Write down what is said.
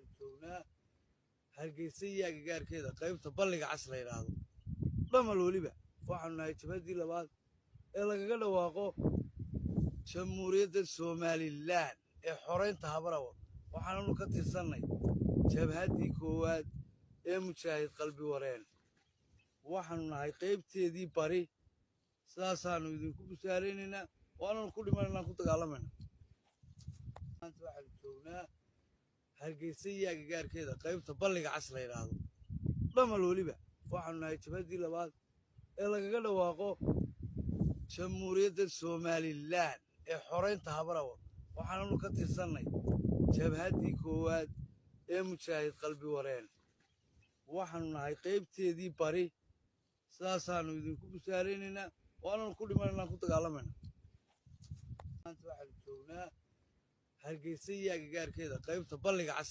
waxaan joognaa Hargeysa iyo agagaarkeeda qaybta balliga cas la yiraahdo dhamal waliba waxaanu nahay jabhadii labaad ee lagaga dhawaaqo jamhuuriyadda Soomaaliland ee xoreynta Habarawal waxaanu ka tirsanay jabhadii koowaad ee mujaahid qalbi wareen waxaanu nahay qaybteedii bari sidaasaanu idinku busaareynayna waanu ku dhimanayna ku dagaalamayna maanta waxaan joognaa Hargeysa iyo agagaarkeeda qaybta balliga cas la yiraahdo dhamal waliba waxaanu nahay jabhadii labaad ee lagaga dhawaaqo jamhuuriyadda Soomaaliland ee xoreynta Habarawal waxaanu ka tirsanay jabhadii koowaad ee mujaahid qalbi wareen waxaanu nahay qaybteedii bari sidaasaanu idinku busaareynayna waanu ku dhimanayna ku dagaalamayna maanta waxaan joognaa Hargeysa iyo agagaarkeeda qaybta balliga cas